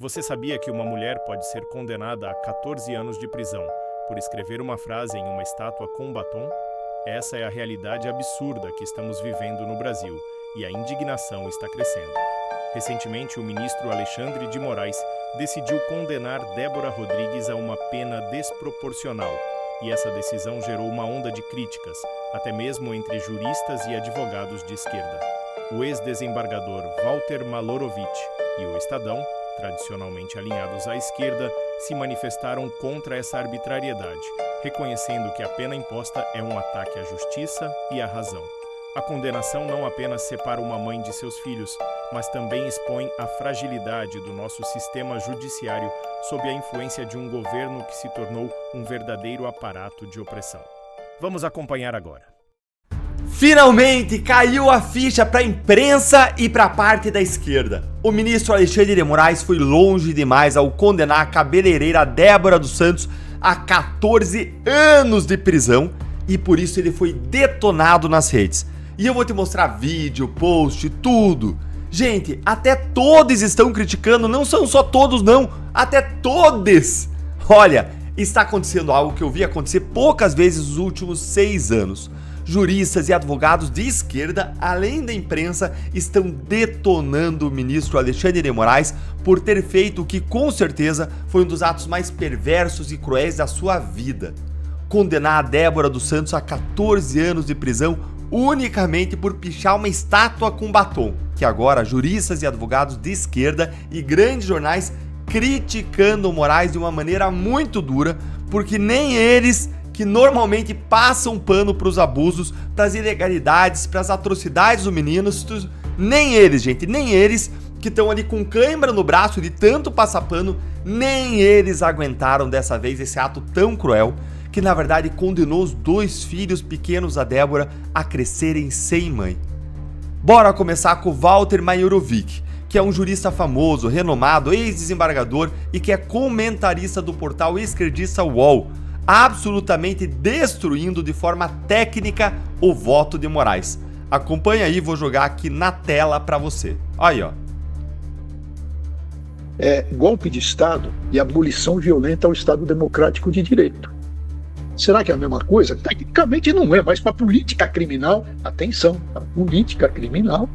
Você sabia que uma mulher pode ser condenada a 14 anos de prisão por escrever uma frase em uma estátua com batom? Essa é a realidade absurda que estamos vivendo no Brasil e a indignação está crescendo. Recentemente, o ministro Alexandre de Moraes decidiu condenar Débora Rodrigues a uma pena desproporcional, e essa decisão gerou uma onda de críticas, até mesmo entre juristas e advogados de esquerda. O ex-desembargador Walter Malhorovitch e o Estadão, tradicionalmente alinhados à esquerda, se manifestaram contra essa arbitrariedade, reconhecendo que a pena imposta é um ataque à justiça e à razão. A condenação não apenas separa uma mãe de seus filhos, mas também expõe a fragilidade do nosso sistema judiciário sob a influência de um governo que se tornou um verdadeiro aparato de opressão. Vamos acompanhar agora. Finalmente caiu a ficha para a imprensa e para a parte da esquerda. O ministro Alexandre de Moraes foi longe demais ao condenar a cabeleireira Débora dos Santos a 14 anos de prisão e por isso ele foi detonado nas redes. E eu vou te mostrar vídeo, post, tudo. Gente, até todos estão criticando, não são só todos não, até todos. Olha, está acontecendo algo que eu vi acontecer poucas vezes nos últimos 6 anos. Juristas e advogados de esquerda, além da imprensa, estão detonando o ministro Alexandre de Moraes por ter feito o que com certeza foi um dos atos mais perversos e cruéis da sua vida. Condenar a Débora dos Santos a 14 anos de prisão unicamente por pichar uma estátua com batom, que agora juristas e advogados de esquerda e grandes jornais criticando o Moraes de uma maneira muito dura, porque nem eles que normalmente passam pano para os abusos, para as ilegalidades, para as atrocidades dos meninos, nem eles, gente, nem eles que estão ali com cãibra no braço de tanto passar pano, nem eles aguentaram dessa vez esse ato tão cruel, que na verdade condenou os 2 filhos pequenos da Débora a crescerem sem mãe. Bora começar com Walter Malhorovitch, que é um jurista famoso, renomado, ex-desembargador e que é comentarista do portal esquerdista UOL, absolutamente destruindo de forma técnica o voto de Moraes. Acompanha aí, vou jogar aqui na tela para você. Aí, ó. É golpe de Estado e abolição violenta ao Estado democrático de direito. Será que é a mesma coisa? Tecnicamente não é, mas para a política criminal, atenção, a política criminal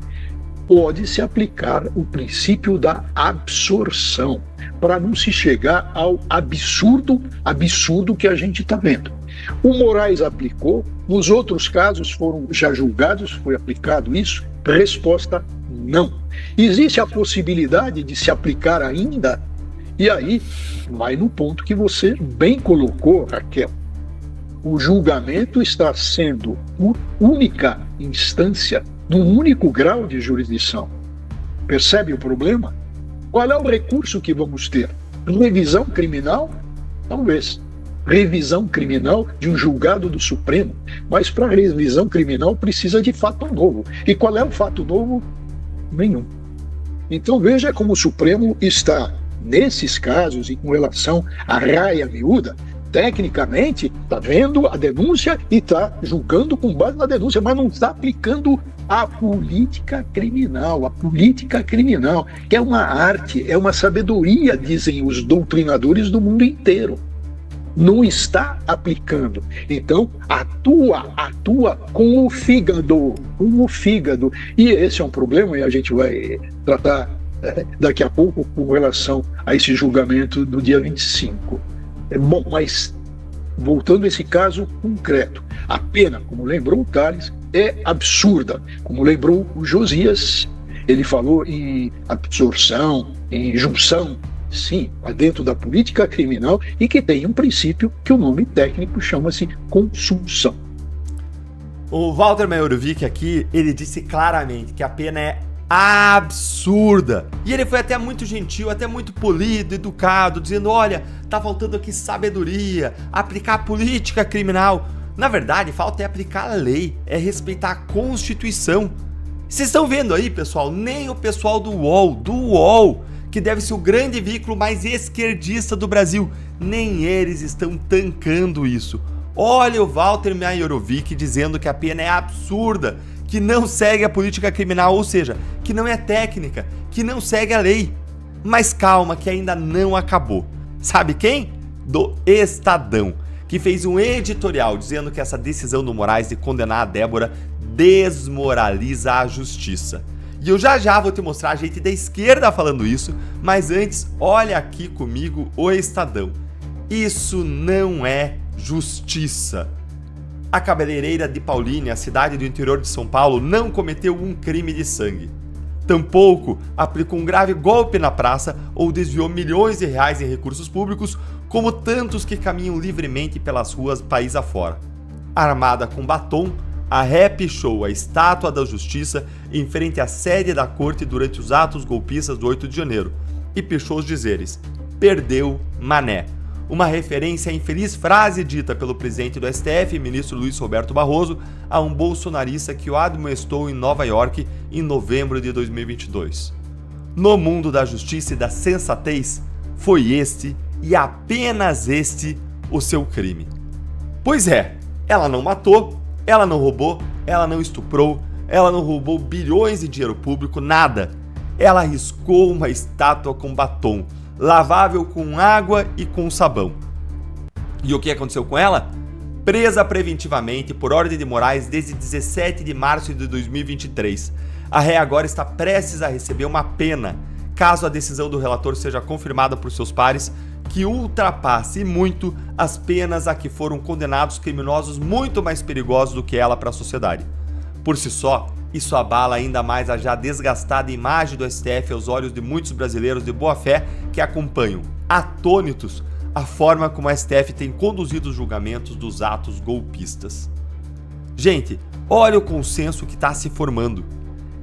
pode-se aplicar o princípio da absorção, para não se chegar ao absurdo que a gente está vendo. O Moraes aplicou, nos outros casos foram já julgados, foi aplicado isso? Resposta, não. Existe a possibilidade de se aplicar ainda? E aí, vai no ponto que você bem colocou, Raquel. O julgamento está sendo por única instância, num único grau de jurisdição. Percebe o problema? Qual é o recurso que vamos ter? Revisão criminal? Talvez. Revisão criminal de um julgado do Supremo. Mas para revisão criminal precisa de fato novo. E qual é o fato novo? Nenhum. Então veja como o Supremo está, nesses casos, e com relação à raia miúda, tecnicamente está vendo a denúncia e está julgando com base na denúncia, mas não está aplicando a política criminal. A política criminal, que é uma arte, é uma sabedoria, dizem os doutrinadores do mundo inteiro. Não está aplicando. Então, atua com o fígado. E esse é um problema, e a gente vai tratar daqui a pouco com relação a esse julgamento do dia 25. Bom, mas voltando a esse caso concreto, a pena, como lembrou o Tales, é absurda. Como lembrou o Josias, ele falou em absorção, em junção, sim, dentro da política criminal e que tem um princípio que o nome técnico chama-se consunção. O Walter Malhorovitch aqui, ele disse claramente que a pena é absurda. E ele foi até muito gentil, até muito polido, educado, dizendo, olha, tá faltando aqui sabedoria, aplicar a política criminal. Na verdade, falta é aplicar a lei, é respeitar a Constituição. Vocês estão vendo aí, pessoal, nem o pessoal do UOL, que deve ser o grande veículo mais esquerdista do Brasil, nem eles estão tancando isso. Olha o Walter Malhorovitch dizendo que a pena é absurda, que não segue a política criminal, ou seja, que não é técnica, que não segue a lei. Mas calma que ainda não acabou. Sabe quem? Do Estadão, que fez um editorial dizendo que essa decisão do Moraes de condenar a Débora desmoraliza a justiça. E eu já vou te mostrar a gente da esquerda falando isso, mas antes, olha aqui comigo o Estadão. Isso não é justiça. A cabeleireira de Paulínia, cidade do interior de São Paulo, não cometeu um crime de sangue. Tampouco aplicou um grave golpe na praça ou desviou milhões de reais em recursos públicos, como tantos que caminham livremente pelas ruas país afora. Armada com batom, a ré pichou a estátua da justiça em frente à sede da corte durante os atos golpistas do 8 de janeiro e pichou os dizeres: "Perdeu Mané", uma referência à infeliz frase dita pelo presidente do STF, ministro Luiz Roberto Barroso, a um bolsonarista que o admoestou em Nova York em novembro de 2022. No mundo da justiça e da sensatez, foi este e apenas este o seu crime. Pois é, ela não matou, ela não roubou, ela não estuprou, ela não roubou bilhões de dinheiro público, nada. Ela riscou uma estátua com batom, lavável com água e com sabão. E o que aconteceu com ela? Presa preventivamente por ordem de Moraes desde 17 de março de 2023. A ré agora está prestes a receber uma pena, caso a decisão do relator seja confirmada por seus pares, que ultrapasse muito as penas a que foram condenados criminosos muito mais perigosos do que ela para a sociedade. Por si só, isso abala ainda mais a já desgastada imagem do STF aos olhos de muitos brasileiros de boa fé que acompanham, atônitos, a forma como o STF tem conduzido os julgamentos dos atos golpistas. Gente, olha o consenso que está se formando.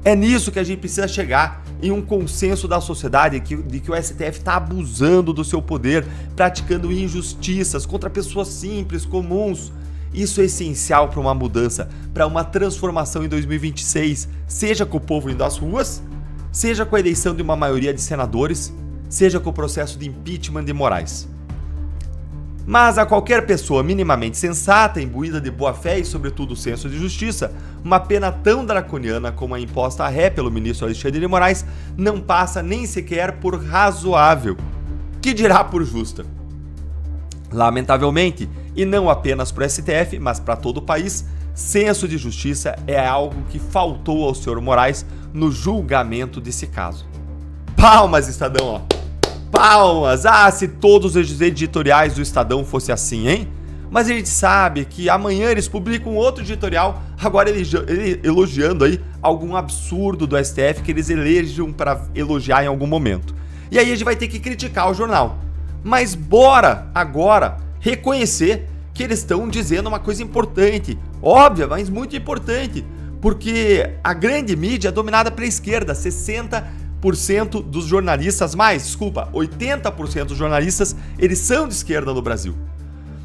É nisso que a gente precisa chegar, em um consenso da sociedade de que o STF está abusando do seu poder, praticando injustiças contra pessoas simples, comuns. Isso é essencial para uma mudança, para uma transformação em 2026, seja com o povo indo às ruas, seja com a eleição de uma maioria de senadores, seja com o processo de impeachment de Moraes. Mas a qualquer pessoa minimamente sensata, imbuída de boa fé e sobretudo senso de justiça, uma pena tão draconiana como a imposta à ré pelo ministro Alexandre de Moraes não passa nem sequer por razoável, que dirá por justa. Lamentavelmente, e não apenas para o STF, mas para todo o país, senso de justiça é algo que faltou ao senhor Moraes no julgamento desse caso. Palmas, Estadão, ó! Palmas! Ah, se todos os editoriais do Estadão fossem assim, hein? Mas a gente sabe que amanhã eles publicam outro editorial, agora elogiando aí algum absurdo do STF que eles elegem para elogiar em algum momento. E aí a gente vai ter que criticar o jornal. Mas bora agora reconhecer que eles estão dizendo uma coisa importante, óbvia, mas muito importante, porque a grande mídia é dominada pela esquerda, 80% dos jornalistas, 80% dos jornalistas, eles são de esquerda no Brasil.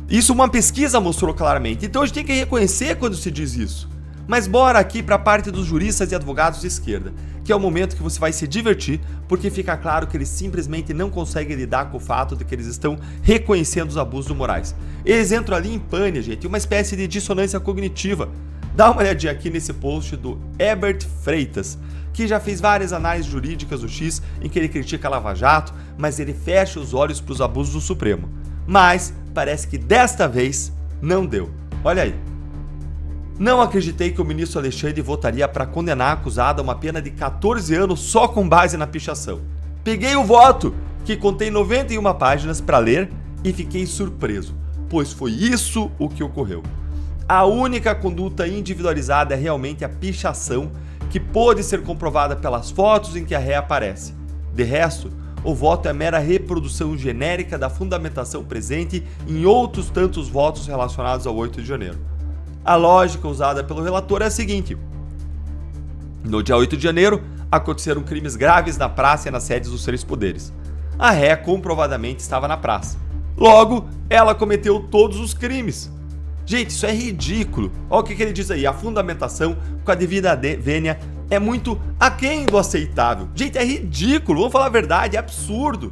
Isso uma pesquisa mostrou claramente, então a gente tem que reconhecer quando se diz isso. Mas bora aqui para a parte dos juristas e advogados de esquerda, que é o momento que você vai se divertir, porque fica claro que eles simplesmente não conseguem lidar com o fato de que eles estão reconhecendo os abusos do Moraes. Eles entram ali em pane, gente, uma espécie de dissonância cognitiva. Dá uma olhadinha aqui nesse post do Herbert Freitas, que já fez várias análises jurídicas do X em que ele critica a Lava Jato, mas ele fecha os olhos para os abusos do Supremo. Mas parece que desta vez não deu. Olha aí. Não acreditei que o ministro Alexandre votaria para condenar a acusada a uma pena de 14 anos só com base na pichação. Peguei o voto, que contém 91 páginas para ler, e fiquei surpreso, pois foi isso o que ocorreu. A única conduta individualizada é realmente a pichação, que pôde ser comprovada pelas fotos em que a ré aparece. De resto, o voto é mera reprodução genérica da fundamentação presente em outros tantos votos relacionados ao 8 de janeiro. A lógica usada pelo relator é a seguinte: no dia 8 de janeiro, aconteceram crimes graves na praça e nas sedes dos três poderes. A ré comprovadamente estava na praça. Logo, ela cometeu todos os crimes. Gente, isso é ridículo. Olha o que ele diz aí: a fundamentação com a devida vênia é muito aquém do aceitável. Gente, é ridículo, vamos falar a verdade, é absurdo.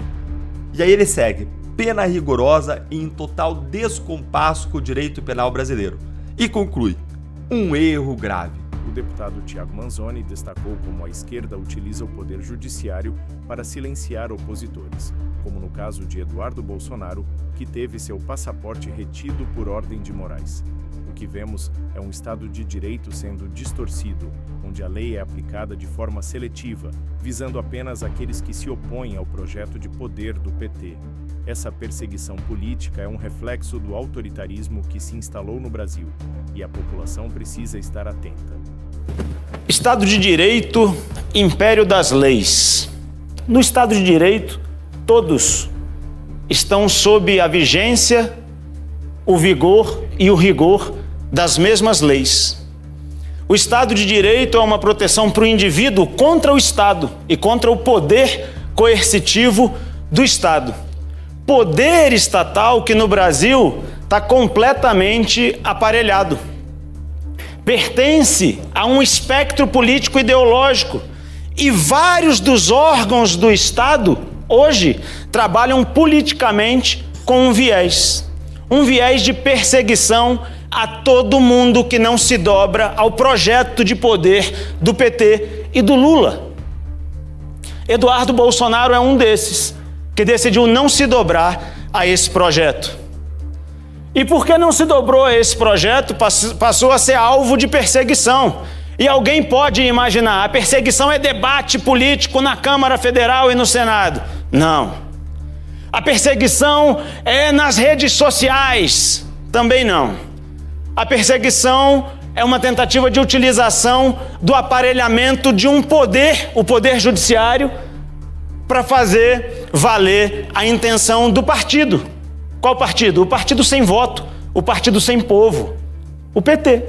E aí ele segue: pena rigorosa e em total descompasso com o direito penal brasileiro. E conclui: um erro grave. o deputado Thiago Manzoni destacou como a esquerda utiliza o poder judiciário para silenciar opositores, como no caso de Eduardo Bolsonaro, que teve seu passaporte retido por ordem de Moraes. O que vemos é um Estado de Direito sendo distorcido, onde a lei é aplicada de forma seletiva, visando apenas aqueles que se opõem ao projeto de poder do PT. Essa perseguição política é um reflexo do autoritarismo que se instalou no Brasil, e a população precisa estar atenta. Estado de Direito, império das leis. No Estado de Direito, todos estão sob a vigência, o vigor e o rigor das mesmas leis. O Estado de Direito é uma proteção para o indivíduo contra o Estado e contra o poder coercitivo do Estado. Poder estatal que no Brasil está completamente aparelhado. Pertence a um espectro político ideológico e vários dos órgãos do Estado hoje trabalham politicamente com um viés de perseguição a todo mundo que não se dobra ao projeto de poder do PT e do Lula. Eduardo Bolsonaro é um desses que decidiu não se dobrar a esse projeto. E porque não se dobrou a esse projeto, passou a ser alvo de perseguição. E alguém pode imaginar, a perseguição é debate político na Câmara Federal e no Senado. Não. A perseguição é nas redes sociais. Também não. A perseguição é uma tentativa de utilização do aparelhamento de um poder, o poder judiciário, para fazer valer a intenção do partido. Qual partido? O partido sem voto, o partido sem povo, o PT.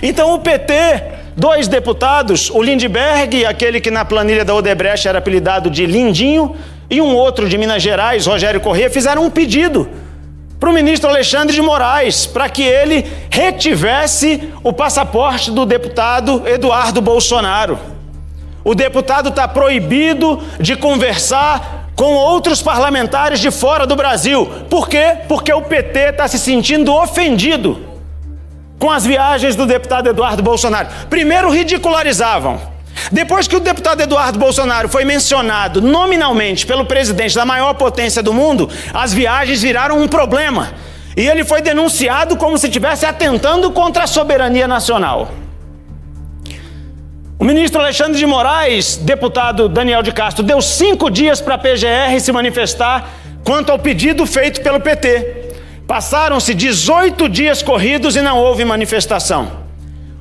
Então o PT, 2 deputados, o Lindbergh, aquele que na planilha da Odebrecht era apelidado de Lindinho, e um outro de Minas Gerais, Rogério Corrêa, fizeram um pedido para o ministro Alexandre de Moraes, para que ele retivesse o passaporte do deputado Eduardo Bolsonaro. O deputado está proibido de conversar com outros parlamentares de fora do Brasil. Por quê? Porque o PT está se sentindo ofendido com as viagens do deputado Eduardo Bolsonaro. Primeiro ridicularizavam. Depois que o deputado Eduardo Bolsonaro foi mencionado nominalmente pelo presidente da maior potência do mundo, as viagens viraram um problema. E ele foi denunciado como se estivesse atentando contra a soberania nacional. O ministro Alexandre de Moraes, deputado Daniel de Castro, deu 5 dias para a PGR se manifestar quanto ao pedido feito pelo PT. Passaram-se 18 dias corridos e não houve manifestação.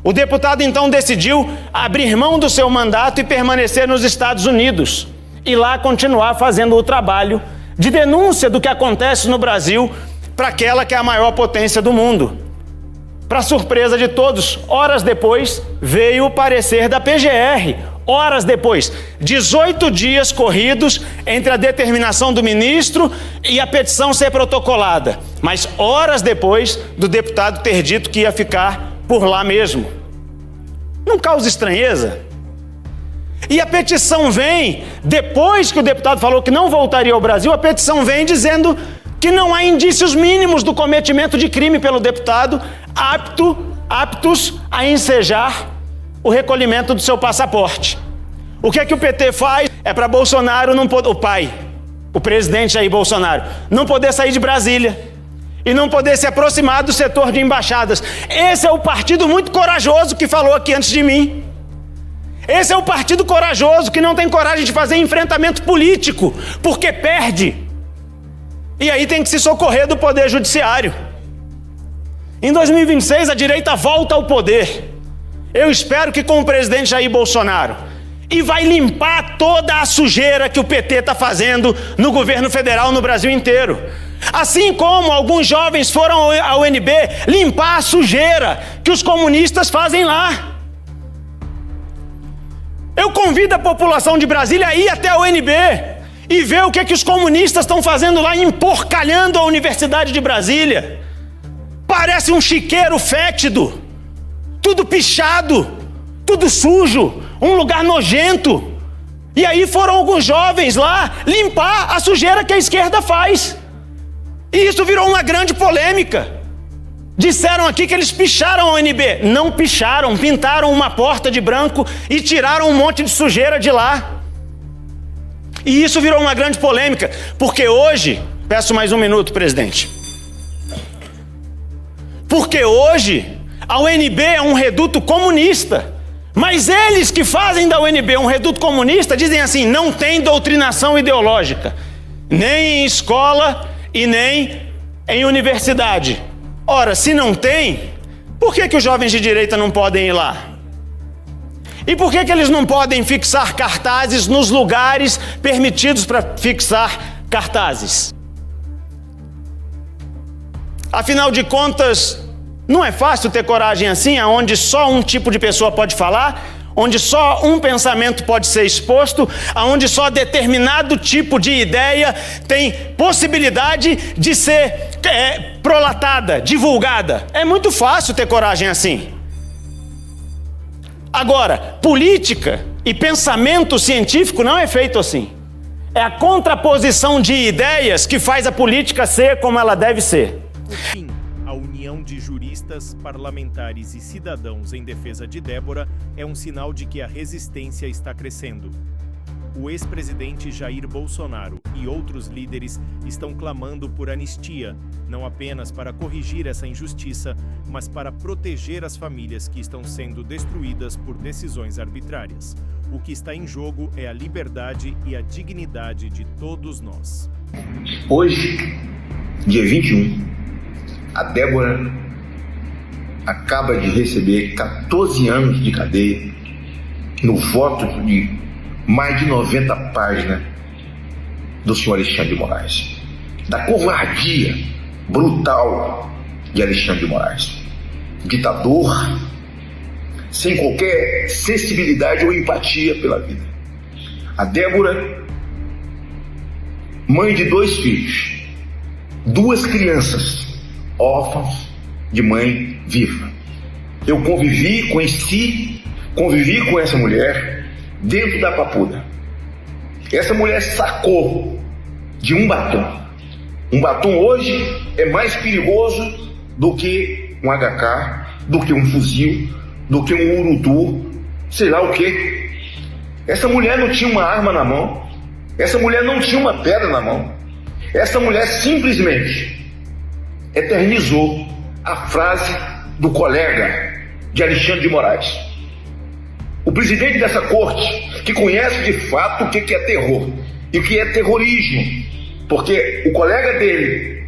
O deputado então decidiu abrir mão do seu mandato e permanecer nos Estados Unidos e lá continuar fazendo o trabalho de denúncia do que acontece no Brasil para aquela que é a maior potência do mundo. Para surpresa de todos, horas depois veio o parecer da PGR. Horas depois, 18 dias corridos entre a determinação do ministro e a petição ser protocolada. Mas horas depois do deputado ter dito que ia ficar por lá mesmo. Não causa estranheza? E a petição vem, depois que o deputado falou que não voltaria ao Brasil, a petição vem dizendo que não há indícios mínimos do cometimento de crime pelo deputado, aptos a ensejar o recolhimento do seu passaporte. O que é que o PT faz? É para Bolsonaro não poder, o presidente Jair Bolsonaro, não poder sair de Brasília e não poder se aproximar do setor de embaixadas. Esse é o partido muito corajoso que falou aqui antes de mim. Esse é o partido corajoso que não tem coragem de fazer enfrentamento político, porque perde. E aí tem que se socorrer do poder judiciário. Em 2026, a direita volta ao poder. Eu espero que com o presidente Jair Bolsonaro. E vai limpar toda a sujeira que o PT está fazendo no governo federal no Brasil inteiro. Assim como alguns jovens foram ao UNB limpar a sujeira que os comunistas fazem lá. Eu convido a população de Brasília a ir até a UNB e ver o que é que os comunistas estão fazendo lá, emporcalhando a Universidade de Brasília. Parece um chiqueiro fétido, tudo pichado, tudo sujo, um lugar nojento. E aí foram alguns jovens lá limpar a sujeira que a esquerda faz. E isso virou uma grande polêmica. Disseram aqui que eles picharam a UNB. Não picharam, pintaram uma porta de branco e tiraram um monte de sujeira de lá. E isso virou uma grande polêmica, porque hoje... Peço mais um minuto, presidente. Porque hoje a UNB é um reduto comunista. Mas eles que fazem da UNB um reduto comunista dizem assim: não tem doutrinação ideológica, nem em escola e nem em universidade. Ora, se não tem, por que os jovens de direita não podem ir lá? E por que eles não podem fixar cartazes nos lugares permitidos para fixar cartazes? Afinal de contas, não é fácil ter coragem assim, onde só um tipo de pessoa pode falar, onde só um pensamento pode ser exposto, onde só determinado tipo de ideia tem possibilidade de ser prolatada, divulgada. É muito fácil ter coragem assim. Agora, política e pensamento científico não é feito assim. É a contraposição de ideias que faz a política ser como ela deve ser. Por fim, a união de juristas, parlamentares e cidadãos em defesa de Débora é um sinal de que a resistência está crescendo. O ex-presidente Jair Bolsonaro e outros líderes estão clamando por anistia, não apenas para corrigir essa injustiça, mas para proteger as famílias que estão sendo destruídas por decisões arbitrárias. O que está em jogo é a liberdade e a dignidade de todos nós. Hoje, dia 21, a Débora acaba de receber 14 anos de cadeia no voto de mais de 90 páginas do senhor Alexandre de Moraes. Da covardia brutal de Alexandre de Moraes. Ditador, sem qualquer sensibilidade ou empatia pela vida. A Débora, mãe de 2 filhos, 2 crianças, órfãos de mãe viva. Eu convivi com essa mulher dentro da Papuda. Essa mulher sacou de um batom. Um batom hoje é mais perigoso do que um HK, do que um fuzil, do que um urutu, sei lá o quê. Essa mulher não tinha uma arma na mão. Essa mulher não tinha uma pedra na mão. Essa mulher simplesmente eternizou a frase do colega de Alexandre de Moraes. O presidente dessa corte, que conhece de fato o que é terror e o que é terrorismo, porque o colega dele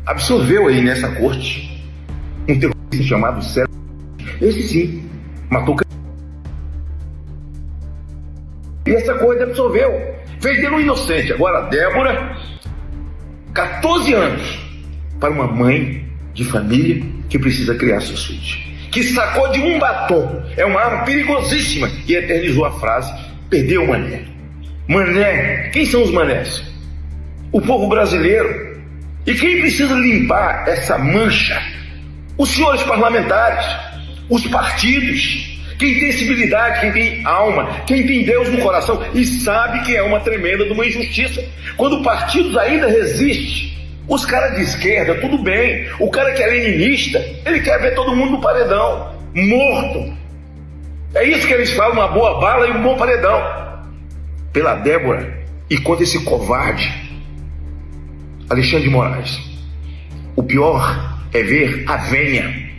absorveu aí nessa corte um terrorista chamado Sérgio. Esse sim, matou. E essa coisa absorveu, fez dele um inocente. Agora a Débora, 14 anos para uma mãe de família que precisa criar seus filhos, que sacou de um batom, é uma arma perigosíssima, e eternizou a frase: perdeu o mané. Mané, quem são os manés? O povo brasileiro. E quem precisa limpar essa mancha? Os senhores parlamentares, os partidos, quem tem civilidade, quem tem alma, quem tem Deus no coração e sabe que é uma tremenda de uma injustiça. Quando partidos ainda resistem, os caras de esquerda, tudo bem. O cara que é leninista, ele quer ver todo mundo no paredão, morto. É isso que eles falam, uma boa bala e um bom paredão. Pela Débora e contra esse covarde Alexandre de Moraes. O pior é ver a venha,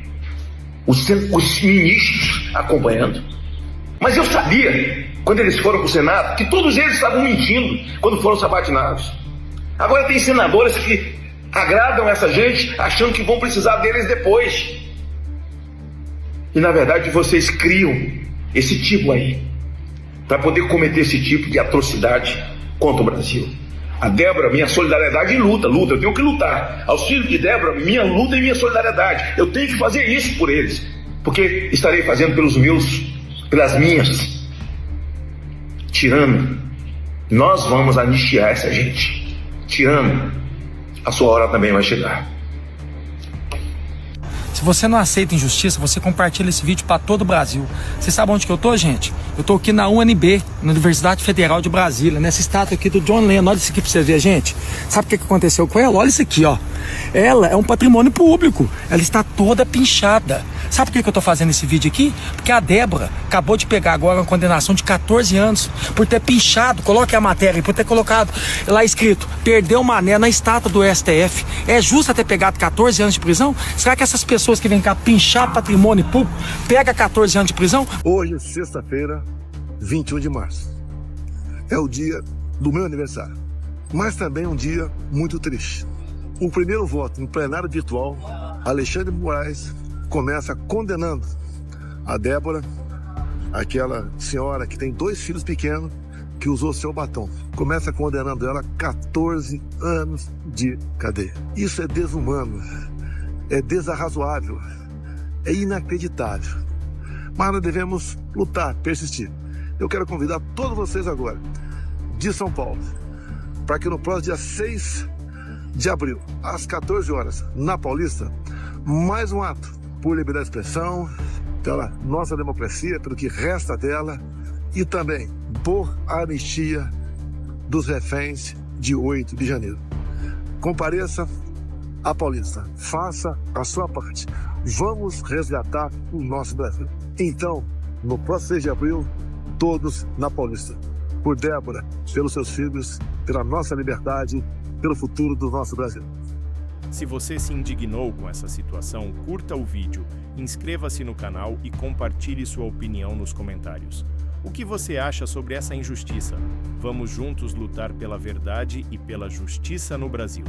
os ministros acompanhando. Mas eu sabia, quando eles foram para o Senado, que todos eles estavam mentindo quando foram sabatinados. Agora tem senadores que agradam essa gente achando que vão precisar deles depois. E na verdade vocês criam esse tipo aí para poder cometer esse tipo de atrocidade contra o Brasil. A Débora, minha solidariedade e luta, eu tenho que lutar. Aos filhos de Débora, minha luta e minha solidariedade. Eu tenho que fazer isso por eles, porque estarei fazendo pelos meus, pelas minhas. Tirano, nós vamos anistiar essa gente. Tirano, a sua hora também vai chegar. Se você não aceita injustiça, você compartilha esse vídeo para todo o Brasil. Você sabe onde que eu tô, gente? Eu tô aqui na UNB, na Universidade Federal de Brasília, nessa estátua aqui do John Lennon. Olha isso aqui pra você ver, gente. Sabe o que aconteceu com ela? Olha isso aqui, ó. Ela é um patrimônio público. Ela está toda pinchada. Sabe por que eu tô fazendo esse vídeo aqui? Porque a Débora acabou de pegar agora uma condenação de 14 anos por ter pinchado, coloque a matéria, por ter colocado lá escrito, perdeu mané na estátua do STF. É justo ter pegado 14 anos de prisão? Será que essas pessoas que vêm cá pinchar patrimônio público pegam 14 anos de prisão? Hoje, sexta-feira, 21 de março. É o dia do meu aniversário, mas também um dia muito triste. O primeiro voto no plenário virtual, Alexandre de Moraes começa condenando a Débora, aquela senhora que tem 2 filhos pequenos, que usou seu batom. Começa condenando ela a 14 anos de cadeia. Isso é desumano, é desarrazoável, é inacreditável. Mas nós devemos lutar, persistir. Eu quero convidar todos vocês agora, de São Paulo, para que no próximo dia 6 de abril, às 14 horas, na Paulista, mais um ato por liberdade de expressão, pela nossa democracia, pelo que resta dela, e também por anistia dos reféns de 8 de janeiro. Compareça à Paulista, faça a sua parte. Vamos resgatar o nosso Brasil. Então, no próximo 6 de abril, todos na Paulista. Por Débora, pelos seus filhos, pela nossa liberdade, pelo futuro do nosso Brasil. Se você se indignou com essa situação, curta o vídeo, inscreva-se no canal e compartilhe sua opinião nos comentários. O que você acha sobre essa injustiça? Vamos juntos lutar pela verdade e pela justiça no Brasil.